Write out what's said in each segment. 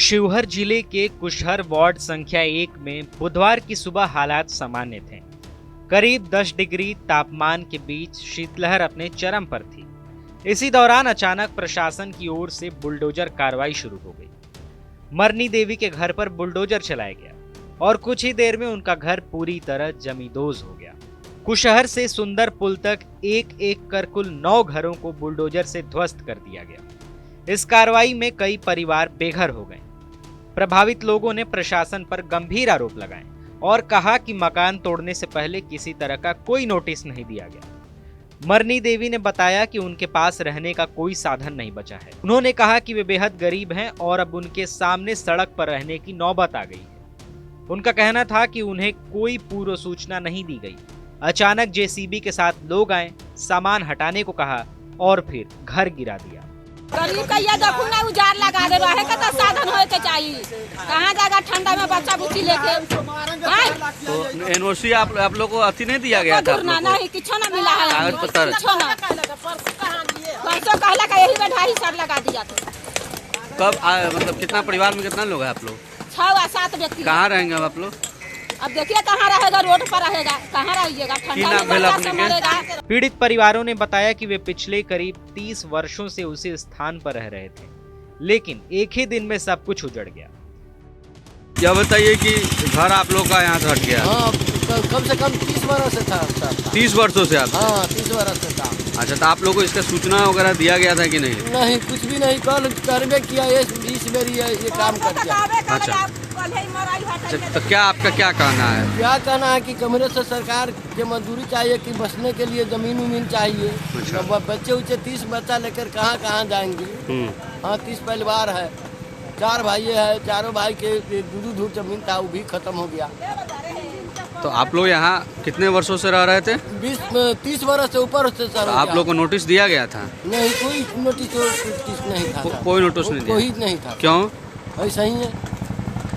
शिवहर जिले के कुशहर वार्ड संख्या 1 में बुधवार की सुबह हालात सामान्य थे। करीब 10 डिग्री तापमान के बीच शीतलहर अपने चरम पर थी। इसी दौरान अचानक प्रशासन की ओर से बुलडोजर कार्रवाई शुरू हो गई। मरनी देवी के घर पर बुलडोजर चलाया गया और कुछ ही देर में उनका घर पूरी तरह जमींदोज हो गया। कुशहर से सुंदर पुल तक एक एक कर कुल 9 घरों को बुलडोजर से ध्वस्त कर दिया गया। इस कार्रवाई में कई परिवार बेघर हो गए। प्रभावित लोगों ने प्रशासन पर गंभीर आरोप लगाए और कहा कि मकान तोड़ने से पहले किसी तरह का कोई नोटिस नहीं दिया गया। मरनी देवी ने बताया कि उनके पास रहने का कोई साधन नहीं बचा है। उन्होंने कहा कि वे बेहद गरीब हैं और अब उनके सामने सड़क पर रहने की नौबत आ गई है। उनका कहना था कि उन्हें कोई पूर्व सूचना नहीं दी गई। अचानक जेसीबी के साथ लोग आए, सामान हटाने को कहा और फिर घर गिरा दिया। गरीब का ये देखो ना उजार लगा दे रहे का साधन होए के चाहिए। कहाँ जाएगा ठंडा में बच्चा बुच्ची लेके? तो एनओसी आप लोग को अति नहीं दिया गया था? नहीं, कुछ ना मिला है। कागज पत्र परसों कहला का यही में 2.5 सर लगा दिया था। कब मतलब कितना परिवार में कितना लोग हैं आप लोग? 6 या 7 व्यक्ति। कहाँ रहेंगे अब आप लोग? अब देखिए कहाँ रहेगा, रोड पर रहेगा, कहाँ रहिएगा, ठंडा में बच्चा से मरेगा। पीड़ित परिवारों ने बताया कि वे पिछले करीब 30 वर्षों से उसी स्थान पर रह रहे थे, लेकिन एक ही दिन में सब कुछ उजड़ गया। यह बताइए कि घर आप लोग का यहाँ से हट गया? हाँ, कम से कम 30 वर्ष से था। 30 वर्षों से आप? हाँ, 30 वर्ष से था। अच्छा, तो आप लोग को इसका सूचना वगैरह दिया गया था कि नहीं? नहीं, कुछ भी नहीं। कल करवे किया, इस मेरी ये काम कर दिया। अच्छा, तो क्या आपका क्या कहना है? क्या कहना है कि कमरे से सरकार के मजदूरी चाहिए कि बसने के लिए जमीन उमीन चाहिए। अच्छा। तो बच्चे उच्चे 30 बच्चा लेकर कहाँ जाएंगे? हाँ, 30 परिवार है, 4 भाई है, चारों भाई के दूर जमीन था, वो भी खत्म हो गया। तो आप लोग यहाँ कितने वर्षों से रह रहे थे? 30 वर्ष से ऊपर से सर। आप लोग को नोटिस दिया गया था? नहीं, कोई नोटिस नहीं था। कोई नोटिस नहीं दिया? कोई नहीं था। क्यों? ऐसा ही है,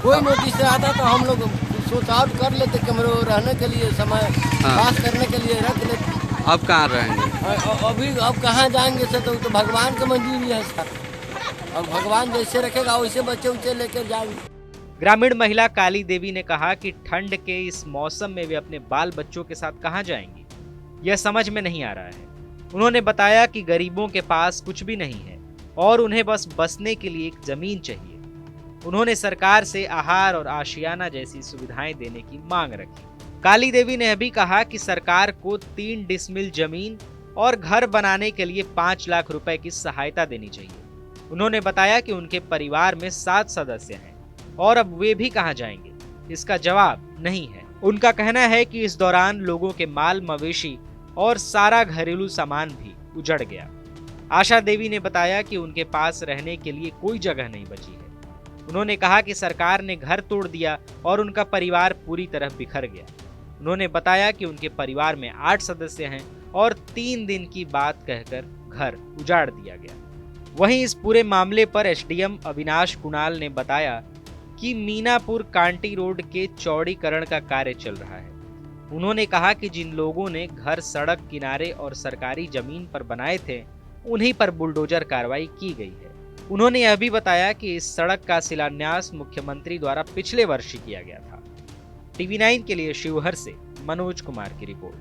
कोई नोटिस से आता तो हम लोग सोच आउट कर लेते, कमरे रहने के लिए, समय पास करने के लिए रख लेते। अब कहाँ रहेंगे? अब कहाँ जाएंगे सर? तो भगवान की मंजूरी है सर। अब भगवान जैसे रखेगा वैसे बच्चे उच्चे लेकर जाएंगे। ग्रामीण महिला काली देवी ने कहा कि ठंड के इस मौसम में वे अपने बाल बच्चों के साथ कहां जाएंगी, यह समझ में नहीं आ रहा है। उन्होंने बताया कि गरीबों के पास कुछ भी नहीं है और उन्हें बस बसने के लिए एक जमीन चाहिए। उन्होंने सरकार से आहार और आशियाना जैसी सुविधाएं देने की मांग रखी। काली देवी ने अभी कहा कि सरकार को 3 डिसमिल जमीन और घर बनाने के लिए 5 लाख रुपए की सहायता देनी चाहिए। उन्होंने बताया कि उनके परिवार में 7 सदस्य हैं और अब वे भी कहां जाएंगे, इसका जवाब नहीं है। उनका कहना है कि इस दौरान लोगों के माल मवेशी और सारा घरेलू सामान भी उजड़ गया। आशा देवी ने बताया कि उनके पास रहने के लिए कोई जगह नहीं बची है। उन्होंने कहा कि सरकार ने घर तोड़ दिया और उनका परिवार पूरी तरह बिखर गया। उन्होंने बताया कि उनके परिवार में 8 सदस्य हैं और 3 दिन की बात कहकर घर उजाड़ दिया गया। वहीं इस पूरे मामले पर एसडीएम अविनाश कुणाल ने बताया कि मीनापुर कांटी रोड के चौड़ीकरण का कार्य चल रहा है। उन्होंने कहा कि जिन लोगों ने घर सड़क किनारे और सरकारी जमीन पर बनाए थे, उन्हीं पर बुलडोजर कार्रवाई की गई है। उन्होंने यह भी बताया कि इस सड़क का शिलान्यास मुख्यमंत्री द्वारा पिछले वर्ष ही किया गया था। टीवी 9 के लिए शिवहर से मनोज कुमार की रिपोर्ट।